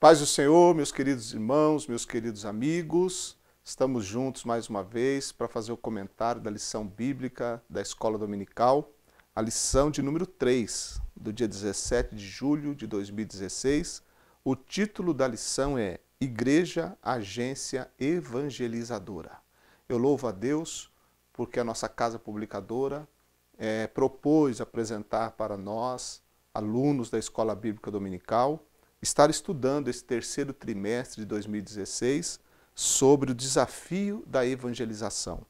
Paz do Senhor, meus queridos irmãos, meus queridos amigos, estamos juntos mais uma vez para fazer o comentário da lição bíblica da Escola Dominical, a lição de número 3, do dia 17 de julho de 2016. O título da lição é Igreja, Agência Evangelizadora. Eu louvo a Deus porque a nossa casa publicadora propôs apresentar para nós, alunos da Escola Bíblica Dominical, estar estudando esse terceiro trimestre de 2016 sobre o desafio da evangelização,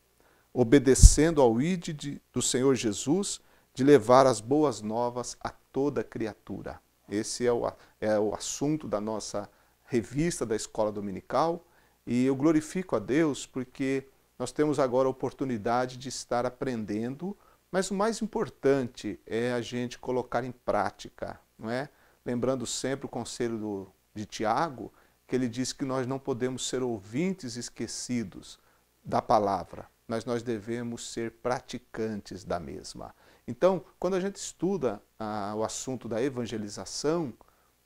obedecendo ao ID do Senhor Jesus de levar as boas novas a toda criatura. Esse é o assunto da nossa revista da Escola Dominical e eu glorifico a Deus porque nós temos agora a oportunidade de estar aprendendo, mas o mais importante é a gente colocar em prática, não é? Lembrando sempre o conselho de Tiago, que ele diz que nós não podemos ser ouvintes esquecidos da palavra, mas nós devemos ser praticantes da mesma. Então, quando a gente estuda o assunto da evangelização,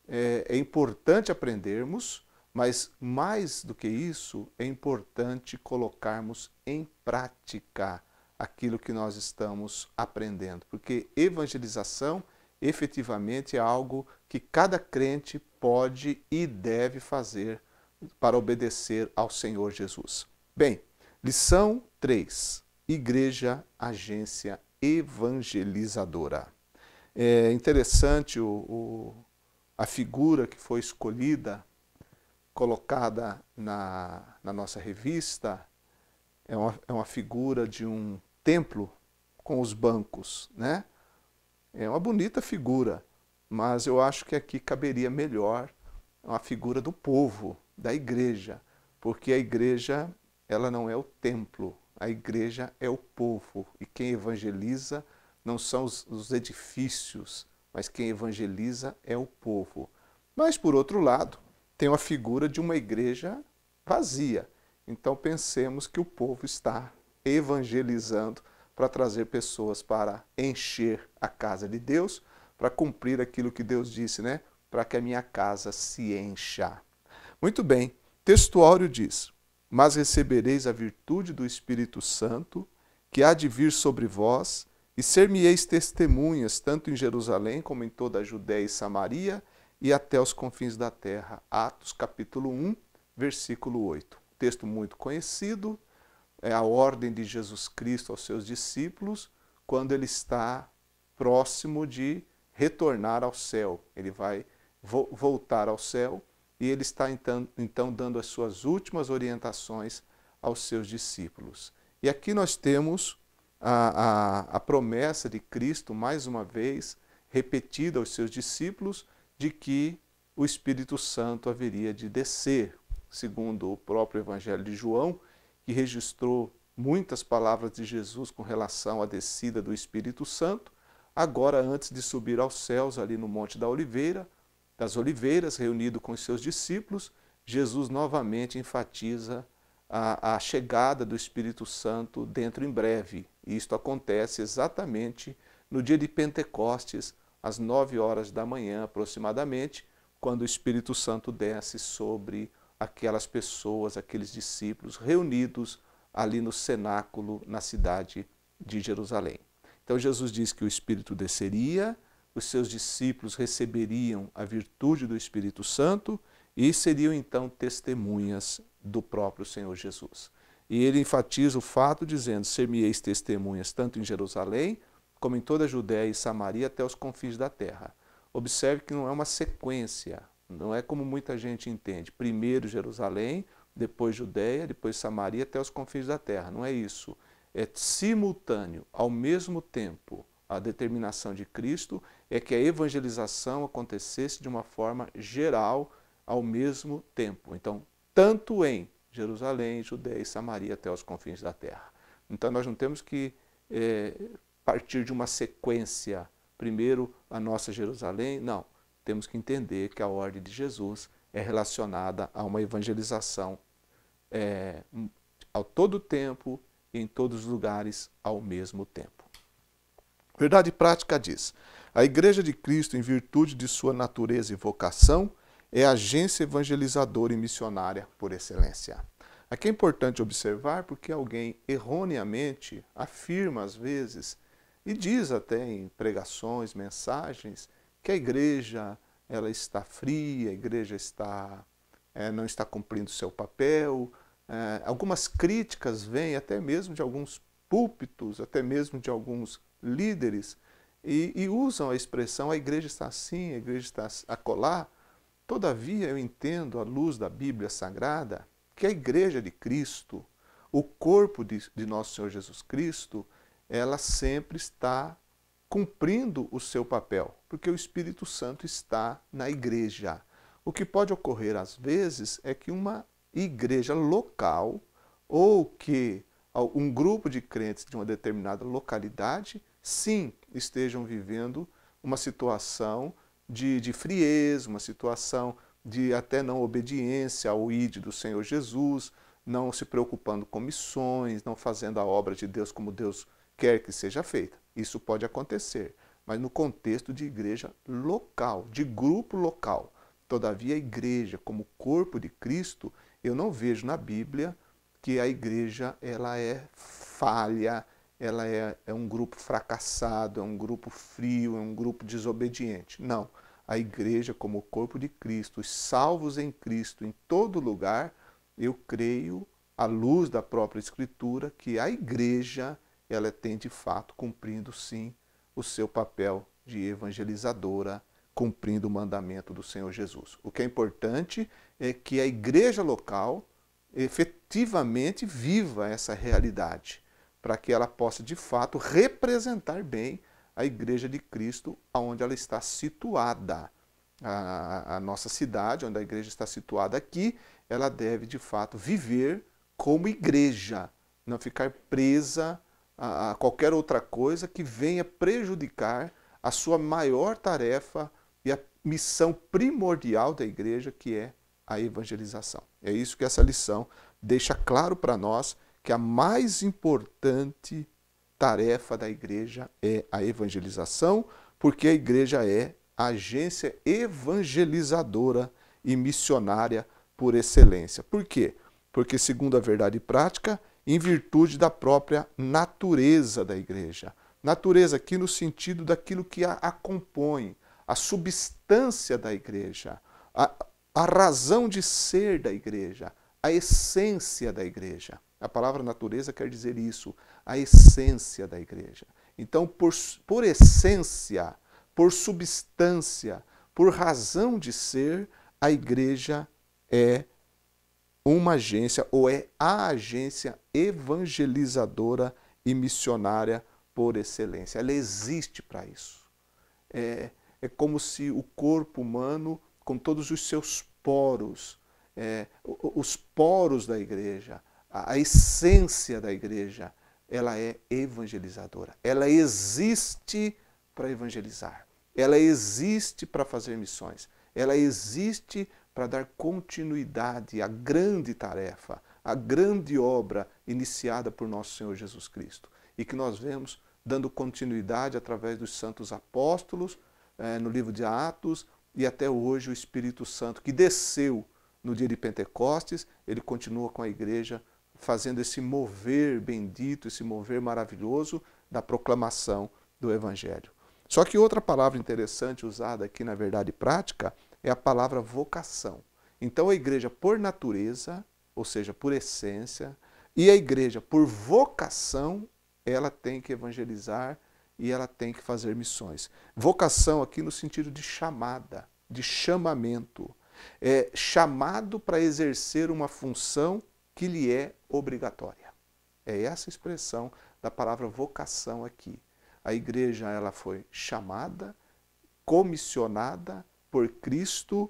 é importante aprendermos, mas mais do que isso, é importante colocarmos em prática aquilo que nós estamos aprendendo, porque evangelização efetivamente é algo que cada crente pode e deve fazer para obedecer ao Senhor Jesus. Bem, lição 3. Igreja, agência evangelizadora. É interessante a figura que foi escolhida, colocada na nossa revista, é uma figura de um templo com os bancos, né? É uma bonita figura, mas eu acho que aqui caberia melhor uma figura do povo, da igreja, porque a igreja ela não é o templo, a igreja é o povo, e quem evangeliza não são os edifícios, mas quem evangeliza é o povo. Mas, por outro lado, tem uma figura de uma igreja vazia, então pensemos que o povo está evangelizando para trazer pessoas para encher a casa de Deus, para cumprir aquilo que Deus disse, né? Para que a minha casa se encha. Muito bem, textuário diz, mas recebereis a virtude do Espírito Santo, que há de vir sobre vós, e ser-me-eis testemunhas, tanto em Jerusalém como em toda a Judéia e Samaria, e até os confins da terra. Atos capítulo 1, versículo 8. Texto muito conhecido, é a ordem de Jesus Cristo aos seus discípulos quando ele está próximo de retornar ao céu. Ele vai voltar ao céu e ele está então dando as suas últimas orientações aos seus discípulos. E aqui nós temos a promessa de Cristo, mais uma vez, repetida aos seus discípulos, de que o Espírito Santo haveria de descer, segundo o próprio Evangelho de João, que registrou muitas palavras de Jesus com relação à descida do Espírito Santo. Agora, antes de subir aos céus, ali no Monte das Oliveiras, reunido com os seus discípulos, Jesus novamente enfatiza a chegada do Espírito Santo dentro em breve. E isto acontece exatamente no dia de Pentecostes, às 9 horas da manhã aproximadamente, quando o Espírito Santo desce sobre aquelas pessoas, aqueles discípulos reunidos ali no cenáculo na cidade de Jerusalém. Então Jesus diz que o Espírito desceria, os seus discípulos receberiam a virtude do Espírito Santo e seriam então testemunhas do próprio Senhor Jesus. E ele enfatiza o fato dizendo, ser-me-eis testemunhas tanto em Jerusalém como em toda a Judéia e Samaria até os confins da terra. Observe que não é uma sequência, não é como muita gente entende. Primeiro Jerusalém, depois Judéia, depois Samaria, até os confins da terra. Não é isso. É simultâneo, ao mesmo tempo. A determinação de Cristo é que a evangelização acontecesse de uma forma geral, ao mesmo tempo. Então, tanto em Jerusalém, Judéia e Samaria, até os confins da terra. Então, nós não temos que partir de uma sequência. Primeiro a nossa Jerusalém, não. Temos que entender que a ordem de Jesus é relacionada a uma evangelização ao todo tempo e em todos os lugares ao mesmo tempo. Verdade prática diz, a Igreja de Cristo, em virtude de sua natureza e vocação, é a agência evangelizadora e missionária por excelência. Aqui é importante observar porque alguém erroneamente afirma às vezes e diz até em pregações, mensagens, que a igreja ela está fria, a igreja não está cumprindo seu papel. Algumas críticas vêm até mesmo de alguns púlpitos, até mesmo de alguns líderes, e usam a expressão a igreja está assim, a igreja está acolá. Todavia eu entendo, à luz da Bíblia Sagrada, que a igreja de Cristo, o corpo de nosso Senhor Jesus Cristo, ela sempre está cumprindo o seu papel, porque o Espírito Santo está na igreja. O que pode ocorrer às vezes é que uma igreja local ou que um grupo de crentes de uma determinada localidade, sim, estejam vivendo uma situação de frieza, uma situação de até não obediência ao ID do Senhor Jesus, não se preocupando com missões, não fazendo a obra de Deus como Deus quer que seja feita. Isso pode acontecer, mas no contexto de igreja local, de grupo local. Todavia, a igreja, como corpo de Cristo, eu não vejo na Bíblia que a igreja ela é falha, ela é um grupo fracassado, é um grupo frio, é um grupo desobediente. Não. A igreja, como corpo de Cristo, os salvos em Cristo, em todo lugar, eu creio, à luz da própria Escritura, que a igreja ela tem de fato cumprindo sim o seu papel de evangelizadora, cumprindo o mandamento do Senhor Jesus. O que é importante é que a igreja local efetivamente viva essa realidade, para que ela possa de fato representar bem a igreja de Cristo onde ela está situada. A nossa cidade, onde a igreja está situada aqui, ela deve de fato viver como igreja, não ficar presa a qualquer outra coisa que venha prejudicar a sua maior tarefa e a missão primordial da igreja, que é a evangelização. É isso que essa lição deixa claro para nós, que a mais importante tarefa da igreja é a evangelização, porque a igreja é a agência evangelizadora e missionária por excelência. Por quê? Porque, segundo a verdade prática, em virtude da própria natureza da igreja. Natureza aqui no sentido daquilo que a compõe, a substância da igreja, a razão de ser da igreja, a essência da igreja. A palavra natureza quer dizer isso, a essência da igreja. Então, por essência, por substância, por razão de ser, a igreja é uma agência, ou é a agência evangelizadora e missionária por excelência. Ela existe para isso. É como se o corpo humano, com todos os seus poros, os poros da igreja, a essência da igreja, ela é evangelizadora. Ela existe para evangelizar. Ela existe para fazer missões. Ela existe para dar continuidade à grande tarefa, à grande obra iniciada por nosso Senhor Jesus Cristo. E que nós vemos dando continuidade através dos santos apóstolos, no livro de Atos, e até hoje o Espírito Santo, que desceu no dia de Pentecostes, ele continua com a igreja fazendo esse mover bendito, esse mover maravilhoso da proclamação do Evangelho. Só que outra palavra interessante usada aqui na verdade prática é a palavra vocação. Então a igreja por natureza, ou seja, por essência, e a igreja por vocação, ela tem que evangelizar e ela tem que fazer missões. Vocação aqui no sentido de chamada, de chamamento. É chamado para exercer uma função que lhe é obrigatória. É essa expressão da palavra vocação aqui. A igreja ela foi chamada, comissionada por Cristo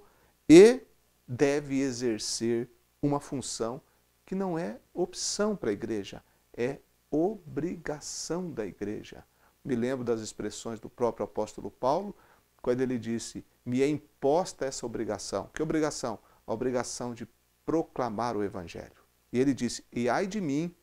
e deve exercer uma função que não é opção para a igreja, é obrigação da igreja. Me lembro das expressões do próprio apóstolo Paulo, quando ele disse, me é imposta essa obrigação. Que obrigação? A obrigação de proclamar o Evangelho. E ele disse, e ai de mim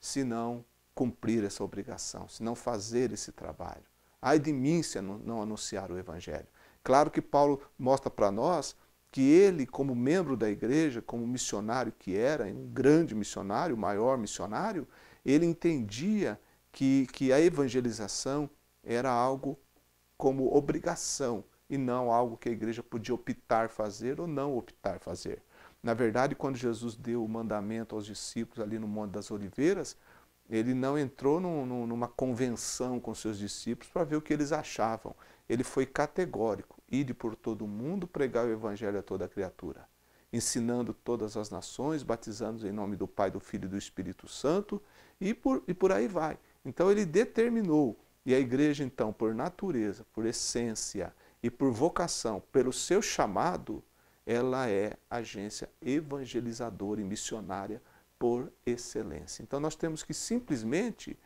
se não cumprir essa obrigação, se não fazer esse trabalho. Ai de mim se não anunciar o Evangelho. Claro que Paulo mostra para nós que ele, como membro da igreja, como missionário que era, um grande missionário, o maior missionário, ele entendia que a evangelização era algo como obrigação e não algo que a igreja podia optar fazer ou não optar fazer. Na verdade, quando Jesus deu o mandamento aos discípulos ali no Monte das Oliveiras, ele não entrou numa convenção com seus discípulos para ver o que eles achavam. Ele foi categórico: ide por todo o mundo, pregar o evangelho a toda criatura, ensinando todas as nações, batizando em nome do Pai, do Filho e do Espírito Santo, e por aí vai. Então ele determinou, e a igreja então, por natureza, por essência e por vocação, pelo seu chamado, ela é agência evangelizadora e missionária por excelência. Então nós temos que simplesmente,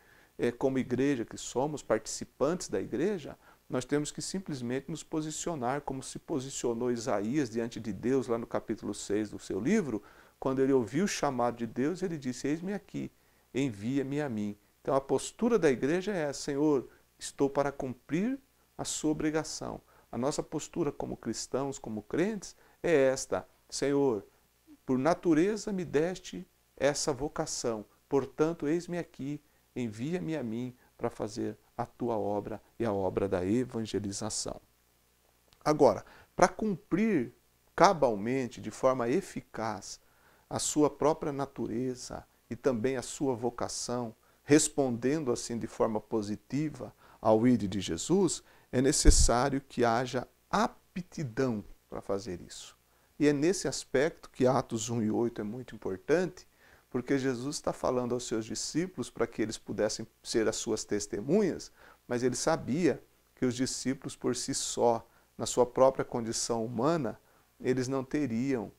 como igreja que somos, participantes da igreja, nós temos que simplesmente nos posicionar como se posicionou Isaías diante de Deus lá no capítulo 6 do seu livro, quando ele ouviu o chamado de Deus, ele disse: eis-me aqui, envia-me a mim. Então a postura da igreja é essa: Senhor, estou para cumprir a sua obrigação. A nossa postura como cristãos, como crentes, é esta: Senhor, por natureza me deste essa vocação, portanto, eis-me aqui, envia-me a mim para fazer a tua obra e a obra da evangelização. Agora, para cumprir cabalmente, de forma eficaz, a sua própria natureza e também a sua vocação, respondendo assim de forma positiva ao ide de Jesus, é necessário que haja aptidão para fazer isso. E é nesse aspecto que Atos 1 e 8 é muito importante, porque Jesus está falando aos seus discípulos para que eles pudessem ser as suas testemunhas, mas ele sabia que os discípulos por si só, na sua própria condição humana, eles não teriam,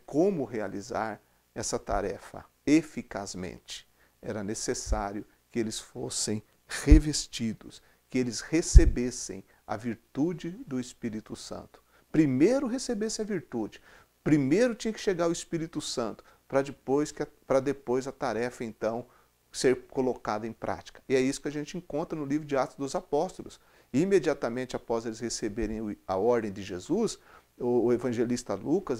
como realizar essa tarefa eficazmente. Era necessário que eles fossem revestidos, que eles recebessem a virtude do Espírito Santo. Primeiro recebesse a virtude, primeiro tinha que chegar o Espírito Santo, para depois a tarefa, então, ser colocada em prática. E é isso que a gente encontra no livro de Atos dos Apóstolos. Imediatamente após eles receberem a ordem de Jesus, o evangelista Lucas,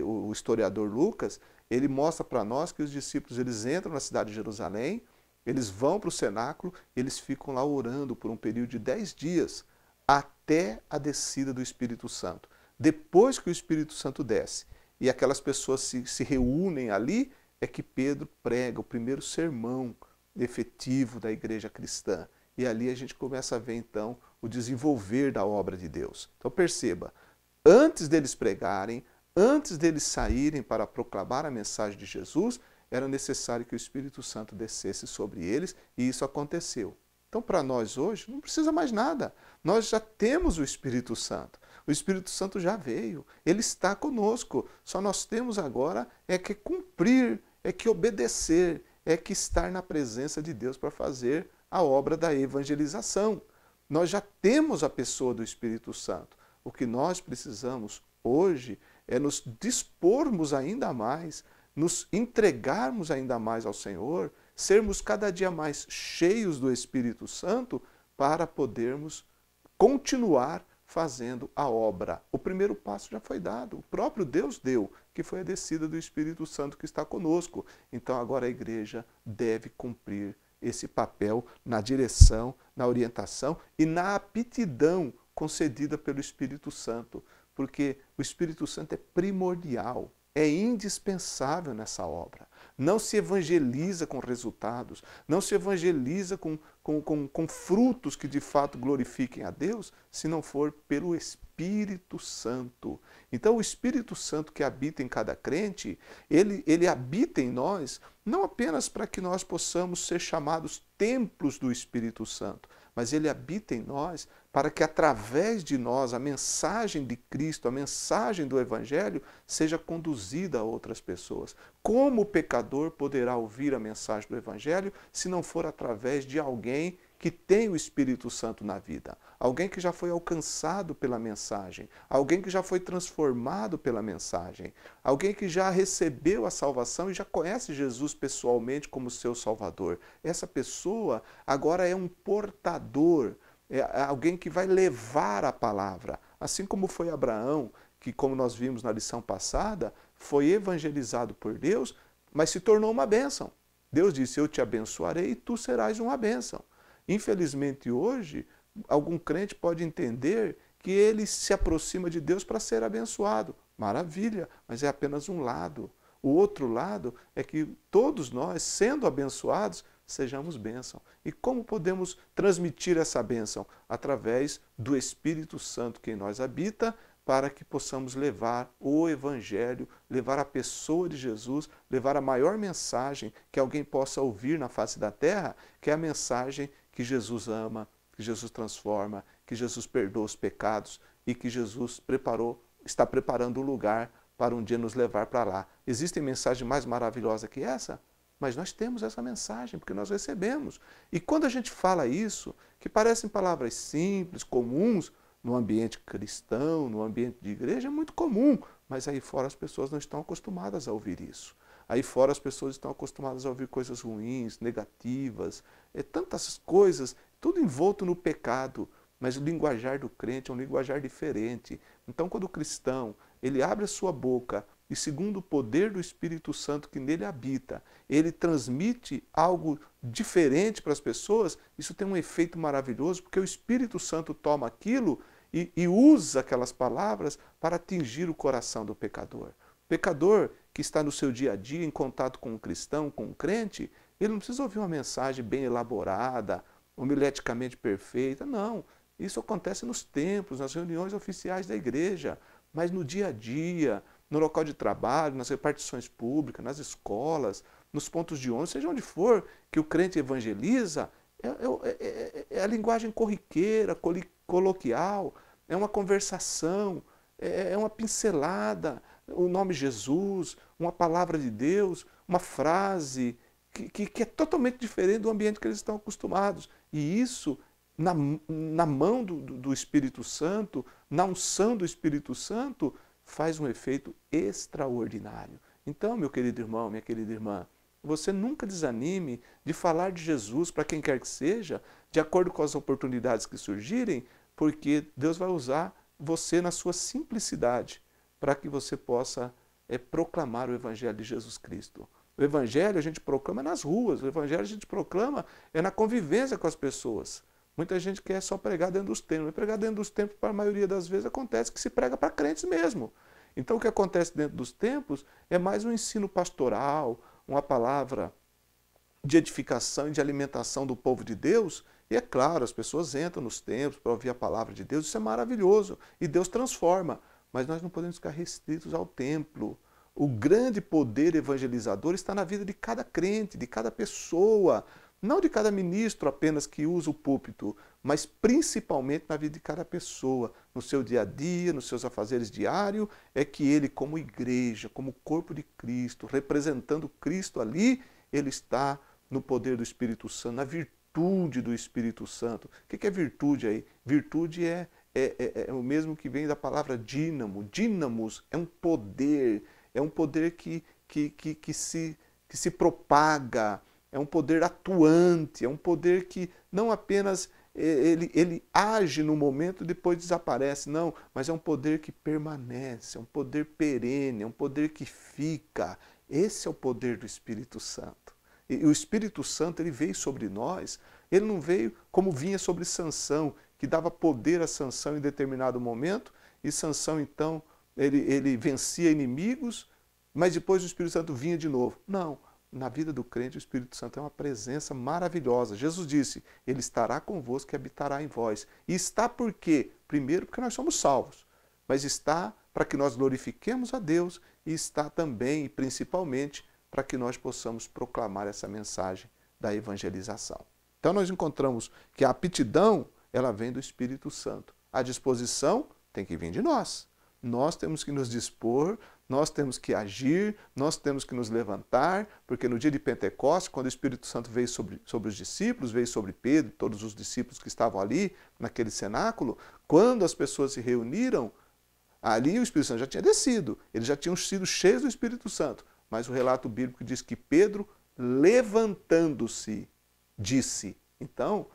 o historiador Lucas, ele mostra para nós que os discípulos eles entram na cidade de Jerusalém, eles vão para o cenáculo, eles ficam lá orando por um período de 10 dias, até a descida do Espírito Santo. Depois que o Espírito Santo desce, e aquelas pessoas se reúnem ali, é que Pedro prega o primeiro sermão efetivo da igreja cristã. E ali a gente começa a ver então o desenvolver da obra de Deus. Então perceba, antes deles pregarem, antes deles saírem para proclamar a mensagem de Jesus, era necessário que o Espírito Santo descesse sobre eles, e isso aconteceu. Então, para nós hoje, não precisa mais nada. Nós já temos o Espírito Santo. O Espírito Santo já veio. Ele está conosco. Só nós temos agora é que cumprir, é que obedecer, é que estar na presença de Deus para fazer a obra da evangelização. Nós já temos a pessoa do Espírito Santo. O que nós precisamos hoje é nos dispormos ainda mais, nos entregarmos ainda mais ao Senhor, sermos cada dia mais cheios do Espírito Santo para podermos continuar fazendo a obra. O primeiro passo já foi dado, o próprio Deus deu, que foi a descida do Espírito Santo que está conosco. Então agora a igreja deve cumprir esse papel na direção, na orientação e na aptidão concedida pelo Espírito Santo, porque o Espírito Santo é primordial, é indispensável nessa obra. Não se evangeliza com resultados, não se evangeliza com frutos que de fato glorifiquem a Deus, se não for pelo Espírito Santo. Então o Espírito Santo que habita em cada crente, ele habita em nós, não apenas para que nós possamos ser chamados templos do Espírito Santo, mas ele habita em nós para que através de nós a mensagem de Cristo, a mensagem do Evangelho seja conduzida a outras pessoas. Como o pecador poderá ouvir a mensagem do Evangelho se não for através de alguém que tem o Espírito Santo na vida? Alguém que já foi alcançado pela mensagem, alguém que já foi transformado pela mensagem, alguém que já recebeu a salvação e já conhece Jesus pessoalmente como seu Salvador. Essa pessoa agora é um portador, é alguém que vai levar a palavra, assim como foi Abraão, que, como nós vimos na lição passada, foi evangelizado por Deus, mas se tornou uma bênção. Deus disse, eu te abençoarei e tu serás uma bênção. Infelizmente hoje, algum crente pode entender que ele se aproxima de Deus para ser abençoado. Maravilha, mas é apenas um lado. O outro lado é que todos nós, sendo abençoados, sejamos bênção. E como podemos transmitir essa bênção? Através do Espírito Santo que em nós habita, para que possamos levar o Evangelho, levar a pessoa de Jesus, levar a maior mensagem que alguém possa ouvir na face da terra, que é a mensagem que Jesus ama, que Jesus transforma, que Jesus perdoa os pecados e que Jesus está preparando o lugar para um dia nos levar para lá. Existe mensagem mais maravilhosa que essa? Mas nós temos essa mensagem, porque nós recebemos. E quando a gente fala isso, que parecem palavras simples, comuns, no ambiente cristão, no ambiente de igreja, é muito comum, mas aí fora as pessoas não estão acostumadas a ouvir isso. Aí fora as pessoas estão acostumadas a ouvir coisas ruins, negativas, tantas coisas, tudo envolto no pecado, mas o linguajar do crente é um linguajar diferente. Então, quando o cristão ele abre a sua boca e, segundo o poder do Espírito Santo que nele habita, ele transmite algo diferente para as pessoas, isso tem um efeito maravilhoso, porque o Espírito Santo toma aquilo e usa aquelas palavras para atingir o coração do pecador. O pecador que está no seu dia a dia em contato com um cristão, com um crente, ele não precisa ouvir uma mensagem bem elaborada, homileticamente perfeita, não. Isso acontece nos templos, nas reuniões oficiais da igreja, mas no dia a dia, no local de trabalho, nas repartições públicas, nas escolas, nos pontos de ônibus, seja onde for que o crente evangeliza, é a linguagem corriqueira, coloquial, é uma conversação, é uma pincelada, o nome Jesus, uma palavra de Deus, uma frase que é totalmente diferente do ambiente que eles estão acostumados. E isso, na mão do Espírito Santo, na unção do Espírito Santo, faz um efeito extraordinário. Então, meu querido irmão, minha querida irmã, você nunca desanime de falar de Jesus para quem quer que seja, de acordo com as oportunidades que surgirem, porque Deus vai usar você na sua simplicidade para que você possa proclamar o Evangelho de Jesus Cristo. O Evangelho a gente proclama nas ruas, o Evangelho a gente proclama na convivência com as pessoas. Muita gente quer só pregar dentro dos templos, mas pregar dentro dos templos, para a maioria das vezes, acontece que se prega para crentes mesmo. Então o que acontece dentro dos templos é mais um ensino pastoral, uma palavra de edificação e de alimentação do povo de Deus. E é claro, as pessoas entram nos templos para ouvir a palavra de Deus, isso é maravilhoso, e Deus transforma. Mas nós não podemos ficar restritos ao templo. O grande poder evangelizador está na vida de cada crente, de cada pessoa, não de cada ministro apenas que usa o púlpito, mas principalmente na vida de cada pessoa, no seu dia a dia, nos seus afazeres diários, é que ele, como igreja, como corpo de Cristo, representando Cristo ali, ele está no poder do Espírito Santo, na virtude do Espírito Santo. O que é virtude aí? Virtude é o mesmo que vem da palavra dínamo. Dínamos é um poder que se propaga, é um poder atuante, é um poder que não apenas ele age no momento e depois desaparece, não, mas é um poder que permanece, é um poder perene, é um poder que fica. Esse é o poder do Espírito Santo. E o Espírito Santo ele veio sobre nós, ele não veio como vinha sobre Sansão, que dava poder a Sansão em determinado momento, e Sansão então ele vencia inimigos, mas depois o Espírito Santo vinha de novo. Não. Na vida do crente, o Espírito Santo é uma presença maravilhosa. Jesus disse, ele estará convosco e habitará em vós. E está por quê? Primeiro, porque nós somos salvos. Mas está para que nós glorifiquemos a Deus e está também, e principalmente, para que nós possamos proclamar essa mensagem da evangelização. Então nós encontramos que a aptidão, ela vem do Espírito Santo. A disposição tem que vir de nós. Nós temos que nos dispor, nós temos que agir, nós temos que nos levantar, porque no dia de Pentecostes, quando o Espírito Santo veio sobre os discípulos, veio sobre Pedro, todos os discípulos que estavam ali, naquele cenáculo, quando as pessoas se reuniram, ali o Espírito Santo já tinha descido, eles já tinham sido cheios do Espírito Santo, mas o relato bíblico diz que Pedro, levantando-se, disse. Então,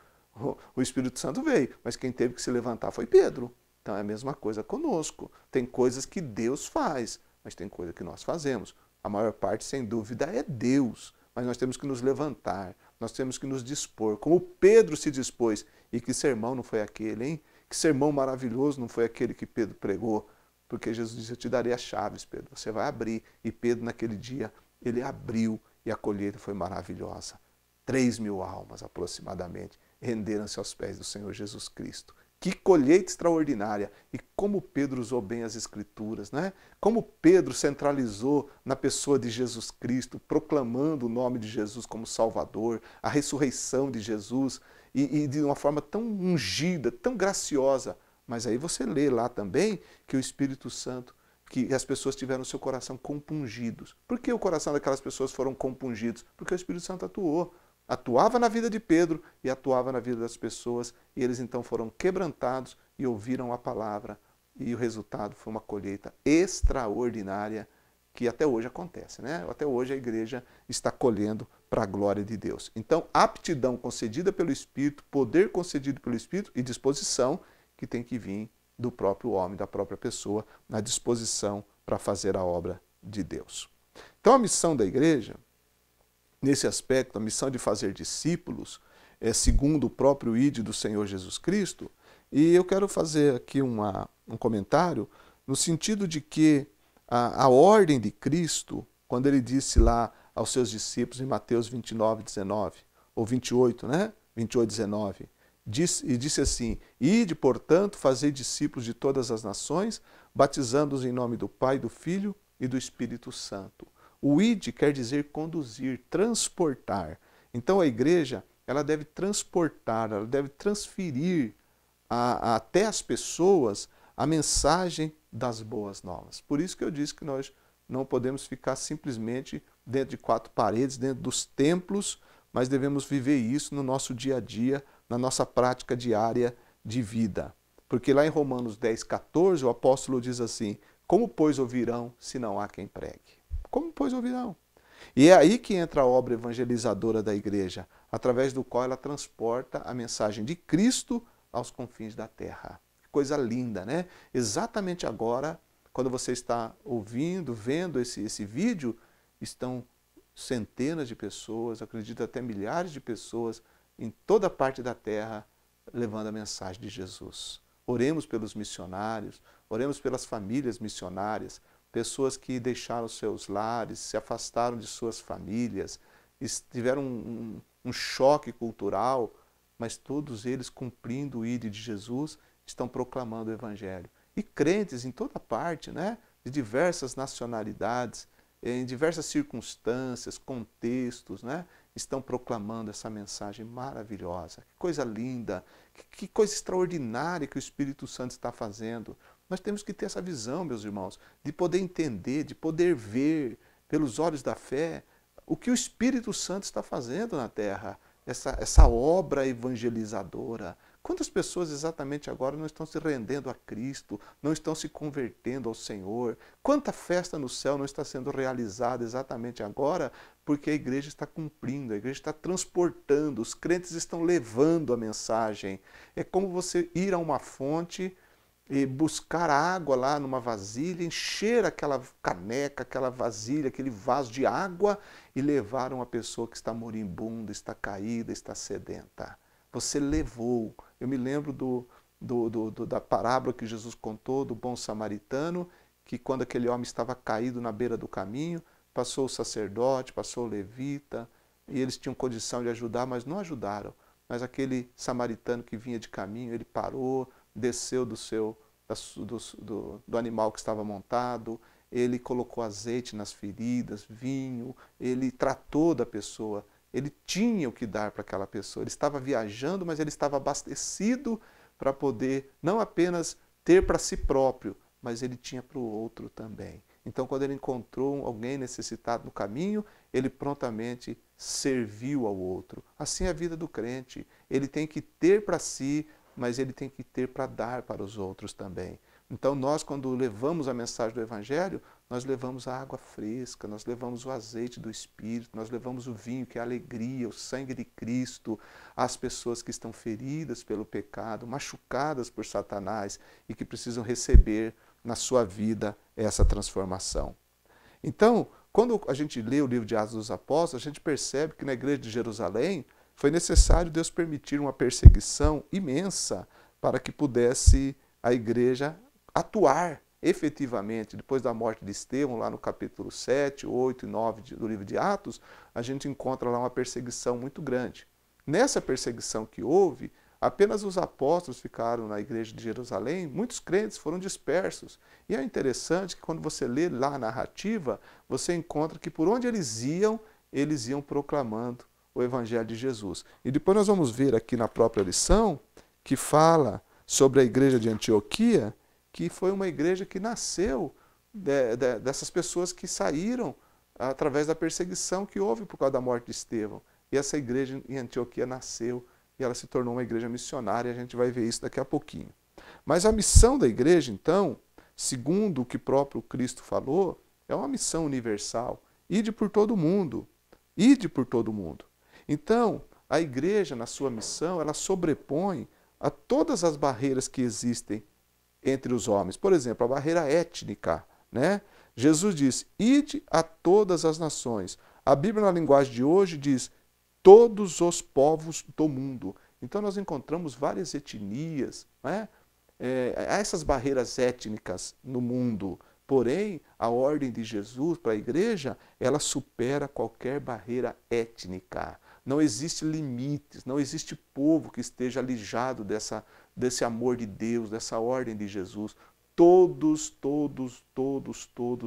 o Espírito Santo veio, mas quem teve que se levantar foi Pedro. Então é a mesma coisa conosco. Tem coisas que Deus faz, mas tem coisa que nós fazemos. A maior parte, sem dúvida, é Deus. Mas nós temos que nos levantar, nós temos que nos dispor. Como Pedro se dispôs. E que sermão não foi aquele, hein? Que sermão maravilhoso não foi aquele que Pedro pregou. Porque Jesus disse, eu te darei as chaves, Pedro. Você vai abrir. E Pedro, naquele dia, ele abriu e a colheita foi maravilhosa. 3.000 almas, aproximadamente, renderam-se aos pés do Senhor Jesus Cristo. Que colheita extraordinária! E como Pedro usou bem as Escrituras, né? Como Pedro centralizou na pessoa de Jesus Cristo, proclamando o nome de Jesus como Salvador, a ressurreição de Jesus, e de uma forma tão ungida, tão graciosa. Mas aí você lê lá também que o Espírito Santo, que as pessoas tiveram seu coração compungidos. Por que o coração daquelas pessoas foram compungidos? Porque o Espírito Santo atuou. Atuava na vida de Pedro e atuava na vida das pessoas, e eles então foram quebrantados e ouviram a palavra, e o resultado foi uma colheita extraordinária que até hoje acontece, né? Até hoje a igreja está colhendo para a glória de Deus. Então, aptidão concedida pelo Espírito, poder concedido pelo Espírito e disposição que tem que vir do próprio homem, da própria pessoa, na disposição para fazer a obra de Deus. Então, a missão da igreja, nesse aspecto, a missão de fazer discípulos, é segundo o próprio ID do Senhor Jesus Cristo, e eu quero fazer aqui um comentário no sentido de que a ordem de Cristo, quando ele disse lá aos seus discípulos em Mateus 29, 19, ou 28, né? 28, 19, disse assim, ide, portanto, fazei discípulos de todas as nações, batizando-os em nome do Pai, do Filho e do Espírito Santo. O id quer dizer conduzir, transportar. Então a igreja, ela deve transportar, ela deve transferir até as pessoas a mensagem das boas novas. Por isso que eu disse que nós não podemos ficar simplesmente dentro de 4 paredes, dentro dos templos, mas devemos viver isso no nosso dia a dia, na nossa prática diária de vida. Porque lá em Romanos 10, 14, o apóstolo diz assim, como pois ouvirão se não há quem pregue? Como pois ouvirão? E é aí que entra a obra evangelizadora da igreja, através do qual ela transporta a mensagem de Cristo aos confins da terra. Que coisa linda, né? Exatamente agora, quando você está ouvindo, vendo esse vídeo, estão centenas de pessoas, acredito até milhares de pessoas, em toda parte da terra, levando a mensagem de Jesus. Oremos pelos missionários, oremos pelas famílias missionárias, pessoas que deixaram seus lares, se afastaram de suas famílias, tiveram um choque cultural, mas todos eles, cumprindo o ID de Jesus, estão proclamando o Evangelho. E crentes em toda parte, né? De diversas nacionalidades, em diversas circunstâncias, contextos, né? Estão proclamando essa mensagem maravilhosa. Que coisa linda, que coisa extraordinária que o Espírito Santo está fazendo. Nós temos que ter essa visão, meus irmãos, de poder entender, de poder ver pelos olhos da fé o que o Espírito Santo está fazendo na terra, essa obra evangelizadora. Quantas pessoas exatamente agora não estão se rendendo a Cristo, não estão se convertendo ao Senhor? Quanta festa no céu não está sendo realizada exatamente agora porque a igreja está cumprindo, a igreja está transportando, os crentes estão levando a mensagem. É como você ir a uma fonte e buscar água lá numa vasilha, encher aquela caneca, aquela vasilha, aquele vaso de água e levar uma pessoa que está moribunda, está caída, está sedenta. Você levou. Eu me lembro da parábola que Jesus contou do bom samaritano, que quando aquele homem estava caído na beira do caminho, passou o sacerdote, passou o levita, e eles tinham condição de ajudar, mas não ajudaram. Mas aquele samaritano que vinha de caminho, ele parou, desceu do animal que estava montado, ele colocou azeite nas feridas, vinho, ele tratou da pessoa, ele tinha o que dar para aquela pessoa, ele estava viajando, mas ele estava abastecido para poder não apenas ter para si próprio, mas ele tinha para o outro também. Então, quando ele encontrou alguém necessitado no caminho, ele prontamente serviu ao outro. Assim é a vida do crente, ele tem que ter para si, mas ele tem que ter para dar para os outros também. Então nós, quando levamos a mensagem do Evangelho, nós levamos a água fresca, nós levamos o azeite do Espírito, nós levamos o vinho, que é a alegria, o sangue de Cristo, às pessoas que estão feridas pelo pecado, machucadas por Satanás e que precisam receber na sua vida essa transformação. Então, quando a gente lê o livro de Atos dos Apóstolos, a gente percebe que na igreja de Jerusalém foi necessário Deus permitir uma perseguição imensa para que pudesse a igreja atuar efetivamente. Depois da morte de Estevão, lá no capítulo 7, 8 e 9 do livro de Atos, a gente encontra lá uma perseguição muito grande. Nessa perseguição que houve, apenas os apóstolos ficaram na igreja de Jerusalém, muitos crentes foram dispersos. E é interessante que quando você lê lá a narrativa, você encontra que por onde eles iam proclamando o Evangelho de Jesus. E depois nós vamos ver aqui na própria lição, que fala sobre a igreja de Antioquia, que foi uma igreja que nasceu dessas pessoas que saíram através da perseguição que houve por causa da morte de Estevão. E essa igreja em Antioquia nasceu e ela se tornou uma igreja missionária, e a gente vai ver isso daqui a pouquinho. Mas a missão da igreja, então, segundo o que próprio Cristo falou, é uma missão universal. Ide por todo mundo. Ide por todo mundo. Então, a igreja, na sua missão, ela sobrepõe a todas as barreiras que existem entre os homens. Por exemplo, a barreira étnica, né? Jesus diz, ide a todas as nações. A Bíblia, na linguagem de hoje, diz, todos os povos do mundo. Então nós encontramos várias etnias, né? Há essas barreiras étnicas no mundo. Porém, a ordem de Jesus para a igreja, ela supera qualquer barreira étnica. Não existe limites, não existe povo que esteja alijado desse amor de Deus, dessa ordem de Jesus. Todos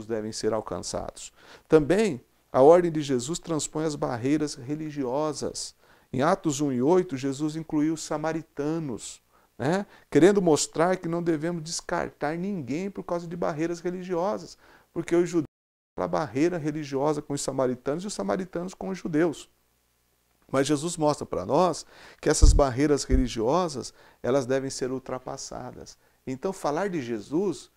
devem ser alcançados. Também, a ordem de Jesus transpõe as barreiras religiosas. Em Atos 1 e 8, Jesus incluiu os samaritanos, né? Querendo mostrar que não devemos descartar ninguém por causa de barreiras religiosas, porque os judeus têm a barreira religiosa com os samaritanos e os samaritanos com os judeus. Mas Jesus mostra para nós que essas barreiras religiosas, elas devem ser ultrapassadas. Então, falar de Jesus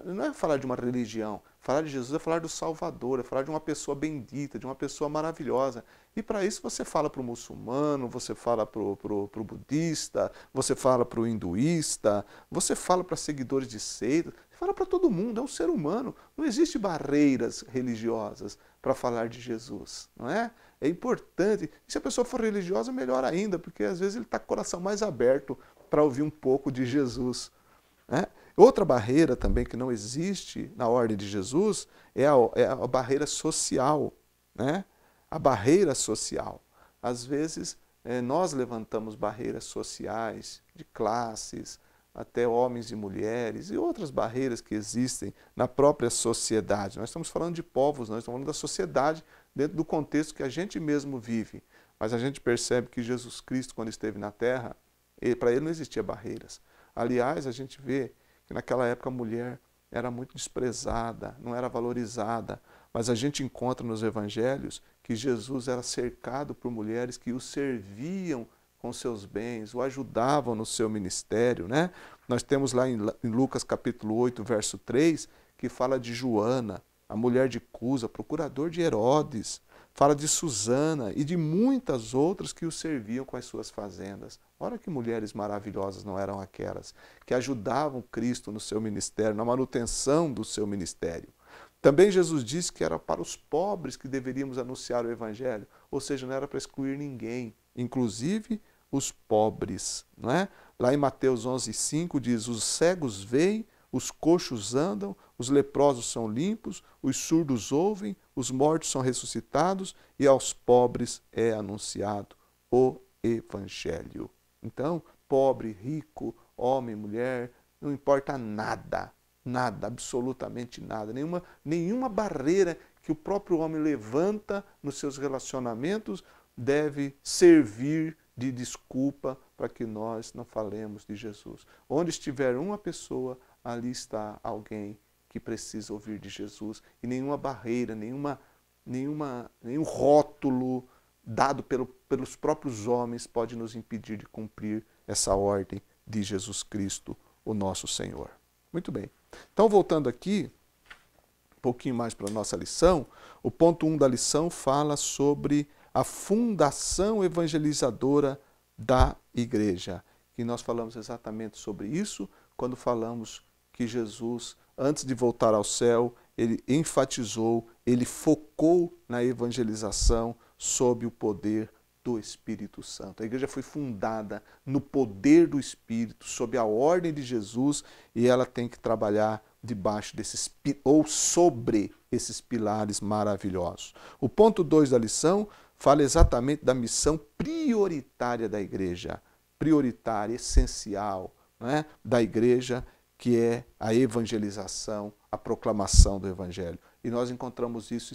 não é falar de uma religião. Falar de Jesus é falar do Salvador, é falar de uma pessoa bendita, de uma pessoa maravilhosa. E para isso você fala para o muçulmano, você fala para o budista, você fala para o hinduísta, você fala para seguidores de seitas, você fala para todo mundo, é um ser humano. Não existe barreiras religiosas para falar de Jesus, não é? É importante. E se a pessoa for religiosa, melhor ainda, porque às vezes ele está com o coração mais aberto para ouvir um pouco de Jesus, né? Outra barreira também que não existe na ordem de Jesus é a barreira social, né? A barreira social. Às vezes nós levantamos barreiras sociais, de classes, até homens e mulheres, e outras barreiras que existem na própria sociedade. Nós estamos falando de povos, nós estamos falando da sociedade dentro do contexto que a gente mesmo vive. Mas a gente percebe que Jesus Cristo, quando esteve na Terra, para ele não existia barreiras. Aliás, a gente vê que naquela época a mulher era muito desprezada, não era valorizada, mas a gente encontra nos evangelhos que Jesus era cercado por mulheres que o serviam com seus bens, o ajudavam no seu ministério, né? Nós temos lá em Lucas capítulo 8, verso 3, que fala de Joana, a mulher de Cusa, procurador de Herodes, fala de Susana e de muitas outras que o serviam com as suas fazendas. Ora que mulheres maravilhosas não eram aquelas, que ajudavam Cristo no seu ministério, na manutenção do seu ministério. Também Jesus disse que era para os pobres que deveríamos anunciar o Evangelho, ou seja, não era para excluir ninguém, inclusive os pobres, não é? Lá em Mateus 11:5 diz, os cegos veem, os coxos andam, os leprosos são limpos, os surdos ouvem, os mortos são ressuscitados e aos pobres é anunciado o Evangelho. Então, pobre, rico, homem, mulher, não importa nada, nada, absolutamente nada, nenhuma barreira que o próprio homem levanta nos seus relacionamentos deve servir de desculpa para que nós não falemos de Jesus. Onde estiver uma pessoa, ali está alguém que precisa ouvir de Jesus. E nenhuma barreira, nenhum rótulo dado pelos próprios homens pode nos impedir de cumprir essa ordem de Jesus Cristo, o nosso Senhor. Muito bem. Então, voltando aqui, um pouquinho mais para a nossa lição, o ponto 1 da lição fala sobre a fundação evangelizadora da igreja. E nós falamos exatamente sobre isso quando falamos que Jesus, antes de voltar ao céu, ele enfatizou, ele focou na evangelização sob o poder do Espírito Santo. A igreja foi fundada no poder do Espírito, sob a ordem de Jesus, e ela tem que trabalhar debaixo desses, ou sobre esses pilares maravilhosos. O ponto 2 da lição fala exatamente da missão prioritária da igreja, prioritária, essencial, né, da igreja, que é a evangelização, a proclamação do Evangelho. E nós encontramos isso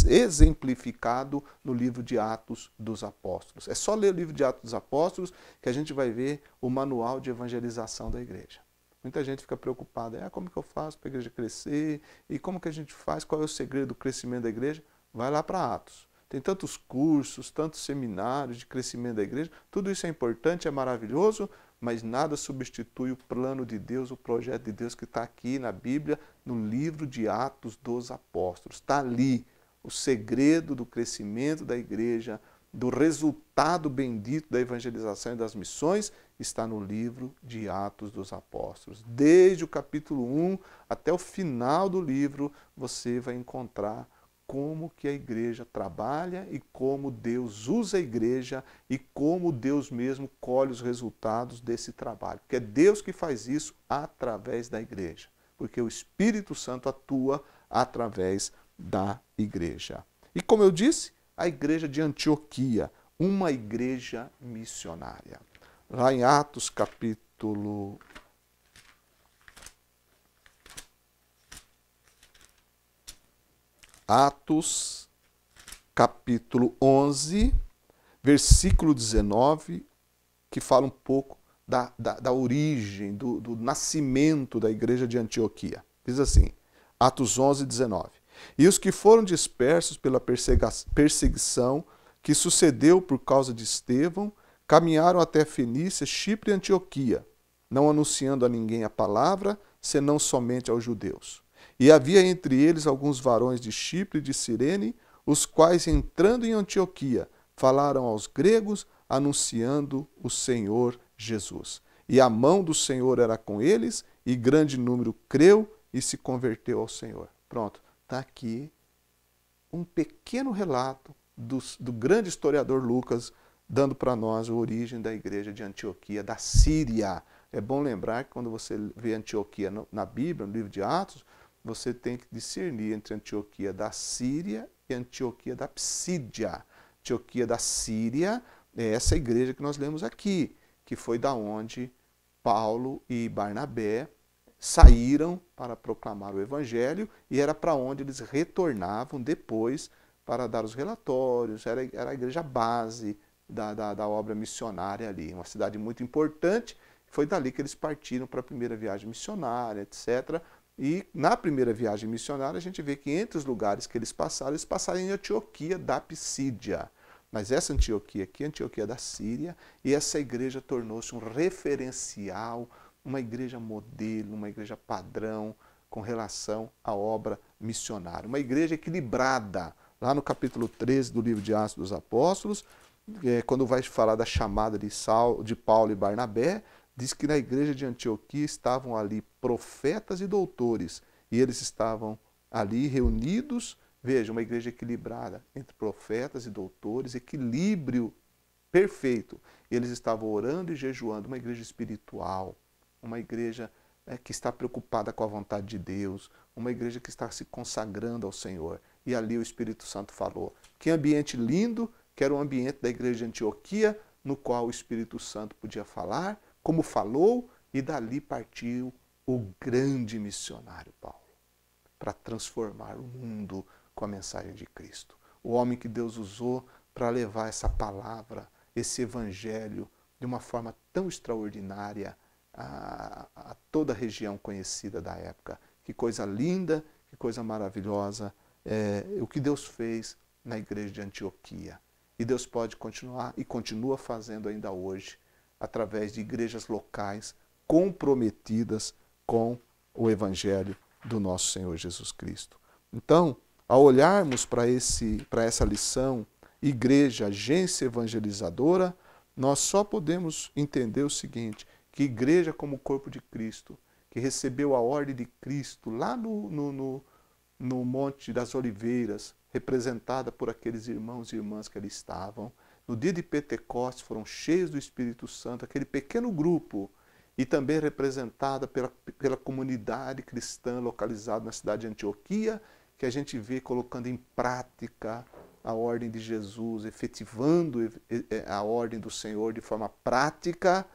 exemplificado no livro de Atos dos Apóstolos. É só ler o livro de Atos dos Apóstolos que a gente vai ver o manual de evangelização da igreja. Muita gente fica preocupada, como que eu faço para a igreja crescer? E como que a gente faz? Qual é o segredo do crescimento da igreja? Vai lá para Atos. Tem tantos cursos, tantos seminários de crescimento da igreja. Tudo isso é importante, é maravilhoso, mas nada substitui o plano de Deus, o projeto de Deus que está aqui na Bíblia, no livro de Atos dos Apóstolos. Está ali o segredo do crescimento da igreja, do resultado bendito da evangelização e das missões, está no livro de Atos dos Apóstolos. Desde o capítulo 1 até o final do livro, você vai encontrar como que a igreja trabalha e como Deus usa a igreja e como Deus mesmo colhe os resultados desse trabalho. Porque é Deus que faz isso através da igreja. Porque o Espírito Santo atua através da igreja. E como eu disse, a igreja de Antioquia, uma igreja missionária. Lá em Atos capítulo... Atos, capítulo 11, versículo 19, que fala um pouco da origem, do nascimento da igreja de Antioquia. Diz assim, Atos 11, 19. E os que foram dispersos pela perseguição que sucedeu por causa de Estevão, caminharam até Fenícia, Chipre e Antioquia, não anunciando a ninguém a palavra, senão somente aos judeus. E havia entre eles alguns varões de Chipre e de Cirene, os quais, entrando em Antioquia, falaram aos gregos, anunciando o Senhor Jesus. E a mão do Senhor era com eles, e grande número creu e se converteu ao Senhor. Pronto, está aqui um pequeno relato do grande historiador Lucas, dando para nós a origem da igreja de Antioquia, da Síria. É bom lembrar que quando você vê Antioquia na Bíblia, no livro de Atos, você tem que discernir entre Antioquia da Síria e Antioquia da Psídia. Antioquia da Síria é essa igreja que nós lemos aqui, que foi da onde Paulo e Barnabé saíram para proclamar o Evangelho e era para onde eles retornavam depois para dar os relatórios. Era a igreja base da obra missionária ali. Uma cidade muito importante. Foi dali que eles partiram para a primeira viagem missionária, etc., e na primeira viagem missionária a gente vê que entre os lugares que eles passaram em Antioquia da Psídia. Mas essa Antioquia aqui, Antioquia da Síria, e essa igreja tornou-se um referencial, uma igreja modelo, uma igreja padrão com relação à obra missionária. Uma igreja equilibrada. Lá no capítulo 13 do livro de Atos dos Apóstolos, quando vai falar da chamada de Paulo e Barnabé, diz que na igreja de Antioquia estavam ali profetas e doutores, e eles estavam ali reunidos, veja, uma igreja equilibrada entre profetas e doutores, equilíbrio perfeito. Eles estavam orando e jejuando, uma igreja espiritual, uma igreja que está preocupada com a vontade de Deus, uma igreja que está se consagrando ao Senhor. E ali o Espírito Santo falou. Que ambiente lindo, que era o ambiente da igreja de Antioquia, no qual o Espírito Santo podia falar, como falou, e dali partiu o grande missionário Paulo, para transformar o mundo com a mensagem de Cristo. O homem que Deus usou para levar essa palavra, esse evangelho, de uma forma tão extraordinária a toda a região conhecida da época. Que coisa linda, que coisa maravilhosa, o que Deus fez na igreja de Antioquia. E Deus pode continuar e continua fazendo ainda hoje, através de igrejas locais comprometidas com o Evangelho do nosso Senhor Jesus Cristo. Então, ao olharmos para essa lição, igreja, agência evangelizadora, nós só podemos entender o seguinte, que igreja como corpo de Cristo, que recebeu a ordem de Cristo lá no Monte das Oliveiras, representada por aqueles irmãos e irmãs que ali estavam, no dia de Pentecostes foram cheios do Espírito Santo, aquele pequeno grupo, e também representada pela comunidade cristã localizada na cidade de Antioquia, que a gente vê colocando em prática a ordem de Jesus, efetivando a ordem do Senhor de forma prática.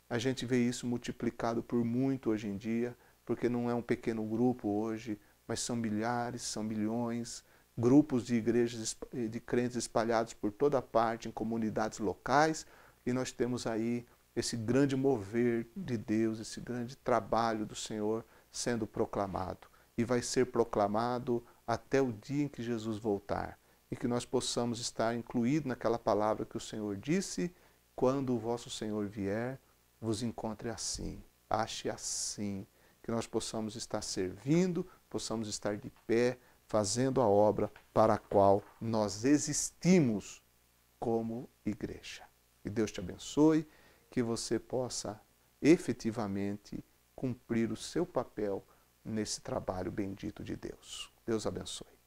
A gente vê isso multiplicado por muito hoje em dia, porque não é um pequeno grupo hoje, mas são milhares, são milhões, grupos de igrejas, de crentes espalhados por toda parte, em comunidades locais, e nós temos aí esse grande mover de Deus, esse grande trabalho do Senhor sendo proclamado. E vai ser proclamado até o dia em que Jesus voltar. E que nós possamos estar incluídos naquela palavra que o Senhor disse, quando o vosso Senhor vier, vos encontre assim, ache assim. Que nós possamos estar servindo, possamos estar de pé, fazendo a obra para a qual nós existimos como igreja. Que Deus te abençoe, que você possa efetivamente cumprir o seu papel nesse trabalho bendito de Deus. Deus abençoe.